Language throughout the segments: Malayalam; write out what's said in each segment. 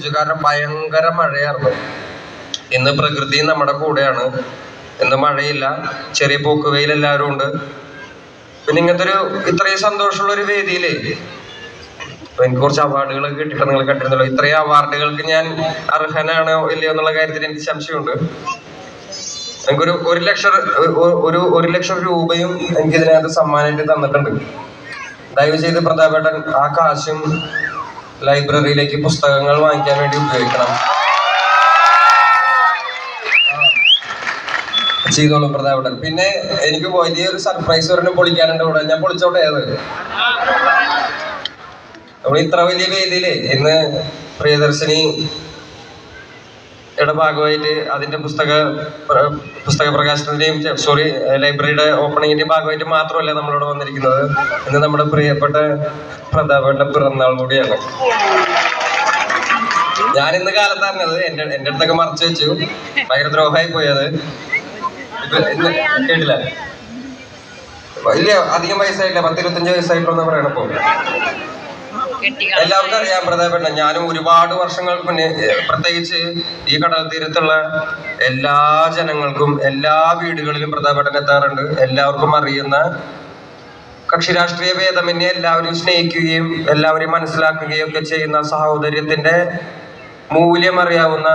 കാരണം ഭയങ്കര മഴയായിരുന്നു. ഇന്ന് പ്രകൃതി നമ്മുടെ കൂടെയാണ്. ഇന്ന് മഴയില്ല, ചെറിയ പോക്കുവെയിൽ എല്ലാവരും ഉണ്ട്. പിന്നെ ഇങ്ങനത്തെ ഇത്രയും സന്തോഷമുള്ള ഒരു വേദിയില് എനിക്ക് കുറച്ച് അവാർഡുകളൊക്കെ കിട്ടിയിട്ട് നിങ്ങൾ കണ്ടിരുന്നല്ലോ. ഇത്രയും അവാർഡുകൾക്ക് ഞാൻ അർഹനാണോ ഇല്ലയോ എന്നുള്ള കാര്യത്തിൽ എനിക്ക് സംശയമുണ്ട്. എനിക്കൊരു 1,00,000 രൂപയും എനിക്ക് ഇതിനകത്ത് സമ്മാനമായിട്ട് തന്നിട്ടുണ്ട്. ദയവ് ചെയ്ത് പ്രതാപേട്ടൻ ആ കാശും ലൈബ്രറിയിലേക്ക് പുസ്തകങ്ങൾ വാങ്ങിക്കാൻ വേണ്ടി ഉപയോഗിക്കണം. ചെയ്തോളും പ്രതാപേട്ടൻ. പിന്നെ എനിക്ക് വലിയൊരു സർപ്രൈസ് ഒരെണ്ണം പൊളിക്കാനുണ്ട് ഇവിടെ. ഞാൻ പൊളിച്ചോട്ടെ? അത് നമ്മൾ ഇത്ര വലിയ വേദിയില് ഇന്ന് പ്രിയദർശിനി ഭാഗമായിട്ട് അതിന്റെ പുസ്തക പ്രകാശനത്തിന്റെയും ലൈബ്രറിയുടെ ഓപ്പണിങ്ങിന്റെയും ഭാഗമായിട്ട് മാത്രമല്ല നമ്മളിവിടെ വന്നിരിക്കുന്നത്. ഇന്ന് നമ്മുടെ പ്രിയപ്പെട്ട പ്രതാപേട്ടന്റെ പിറന്നാൾ കൂടിയാണ്. ഞാൻ ഇന്ന് കാലത്ത് അറിഞ്ഞത്, എന്റെ അടുത്തൊക്കെ മറച്ചു വെച്ചു, ഭയങ്കര ദ്രോഹമായി പോയത്. കേട്ടില്ല, വലിയ അധികം വയസ്സായില്ല, 10-25 വയസ്സായിട്ടോന്ന് പറയണപ്പോ. എല്ലാവർക്കും അറിയാം പ്രതാപേട്ടൻ. ഞാനും ഒരുപാട് വർഷങ്ങൾക്ക് മുന്നേ, പ്രത്യേകിച്ച് ഈ കടൽ തീരത്തുള്ള എല്ലാ ജനങ്ങൾക്കും എല്ലാ വീടുകളിലും പ്രതാപേട്ടൻ എത്താറുണ്ട്. എല്ലാവർക്കും അറിയുന്ന, കക്ഷി രാഷ്ട്രീയ ഭേദമന്യേ എല്ലാവരും സ്നേഹിക്കുകയും എല്ലാവരെയും മനസ്സിലാക്കുകയും ഒക്കെ ചെയ്യുന്ന സഹോദര്യത്തിന്റെ മൂല്യം അറിയാവുന്ന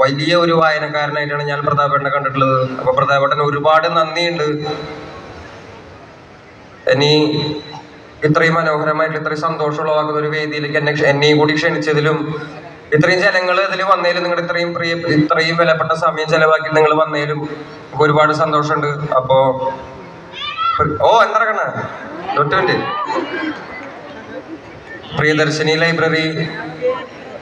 വലിയ ഒരു വായനക്കാരനായിട്ടാണ് ഞാൻ പ്രതാപേട്ടനെ കണ്ടിട്ടുള്ളത്. അപ്പൊ പ്രതാപേട്ടന് ഒരുപാട് നന്ദിയുണ്ട്. ഇനി ഇത്രയും മനോഹരമായിട്ട് ഇത്രയും സന്തോഷമുള്ളവാക്കുന്ന ഒരു വേദിയിലേക്ക് എന്നെയും കൂടി ക്ഷണിച്ചതിലും ഇത്രയും ജനങ്ങൾ ഇതിൽ വന്നതിലും നിങ്ങൾ ഇത്രയും വിലപ്പെട്ട സമയം ചെലവാക്കി നിങ്ങൾ വന്നതിലും ഒരുപാട് സന്തോഷമുണ്ട്. അപ്പോ എന്തിറക്കണ തൊട്ടുണ്ട് പ്രിയദർശിനി ലൈബ്രറി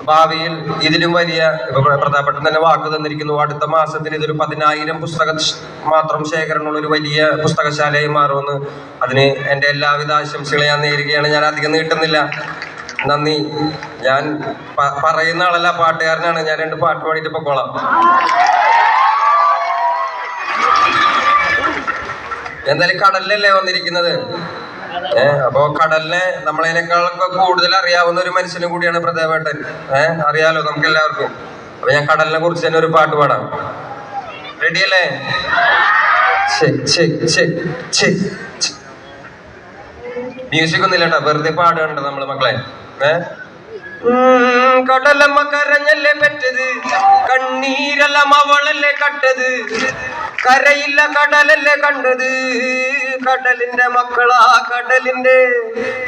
ഭാവിയിൽ ഇതിലും വലിയ, ഇപ്പൊ പ്രധാനപ്പെട്ട തന്നെ വാക്ക് തന്നിരിക്കുന്നു, അടുത്ത മാസത്തിൽ ഇതൊരു 10,000 പുസ്തക മാത്രം ശേഖരണമുള്ള ഒരു വലിയ പുസ്തകശാലയായി മാറുമെന്ന്. അതിന് എൻ്റെ എല്ലാവിധ ആശംസകളെ ഞാൻ നേരുകയാണ്. ഞാൻ അധികം നീട്ടുന്നില്ല. നന്ദി. ഞാൻ പറയുന്ന ആളല്ല, പാട്ടുകാരനാണ്. ഞാൻ 2 പാട്ട് പാടിയിട്ട് പൊക്കോളാം. എന്തായാലും കടലിലല്ലേ വന്നിരിക്കുന്നത്. അപ്പോ കടലിനെ നമ്മളതിനേക്കാളൊക്കെ കൂടുതൽ അറിയാവുന്ന ഒരു മനുഷ്യനും കൂടിയാണ് പ്രതാപേട്ടൻ. അറിയാലോ നമുക്ക് എല്ലാവർക്കും. അപ്പൊ ഞാൻ കടലിനെ കുറിച്ച് തന്നെ ഒരു പാട്ട് പാടാം. റെഡിയല്ലേ? മ്യൂസിക് ഒന്നും ഇല്ലട്ടോ, വെറുതെ പാടുകയുണ്ട് നമ്മള് മക്കളെ. കടലമ്മ കരഞ്ഞല്ലേ പെറ്റത്, കണ്ണീരെല്ലാം അവളല്ലേ കട്ടത്, കരയില്ല കടലല്ലേ കണ്ടത്, കടലിന്റെ മക്കളാ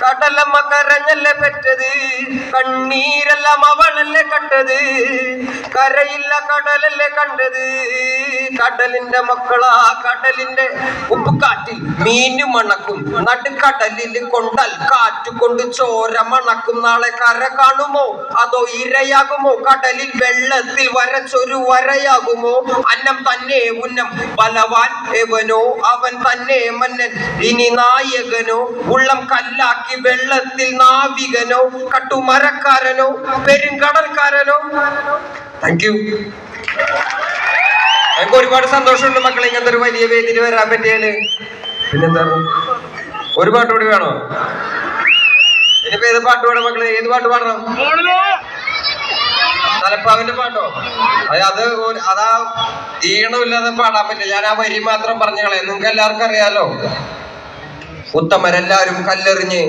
കടലമ്മ കരഞ്ഞല്ലേ പെറ്റത്, കണ്ണീരെല്ലാം അവളല്ലേ കട്ടത്, കരയില്ല കടലല്ലേ കണ്ടത്, കടലിന്റെ മക്കളാ കടലിന്റെ ഉപ്പുകാറ്റിൽ മീന് മണക്കും, നടുക്കടലിൽ കൊണ്ടാൽ കാറ്റുകൊണ്ട് ചോര മണക്കും. നാളെ കര കാണുമോ അതോ ഇരയാകുമോ, കടലിൽ വെള്ളത്തിൽ വരച്ചൊരു വരയാകുമോ, അന്നം തന്നെ ഉന്നം ബലവാൻ എവനോ അവൻ തന്നെ മന്നൻ ഇനി നായകനോ, ഉള്ളം കല്ലാക്കി വെള്ളത്തിൽ നാവികനോ, കട്ടുമരക്കാരനോ പെരുങ്കടൽക്കാരനോ. Thank you. എനിക്ക് ഒരുപാട് സന്തോഷമുണ്ട് മക്കളെ ഇങ്ങനത്തെ ഒരു വലിയ വേദിയിൽ വരാൻ പറ്റിയാല്. പിന്നെന്താണ്, ഒരു പാട്ട് കൂടി വേണോ? ഇനിയിപ്പോ ഏത് പാട്ട് വേണം മക്കളെ? ഏത് പാട്ട് പാടണം? തലപ്പാവിന്റെ പാട്ടോ? അതാ ഈണമില്ലാതെ പാടാൻ പറ്റില്ല. ഞാൻ ആ വരി മാത്രം പറഞ്ഞു കളയാം. നിങ്ങൾക്ക് എല്ലാവർക്കും അറിയാലോ, ഉത്തമരെല്ലാരും കല്ലെറിഞ്ഞ്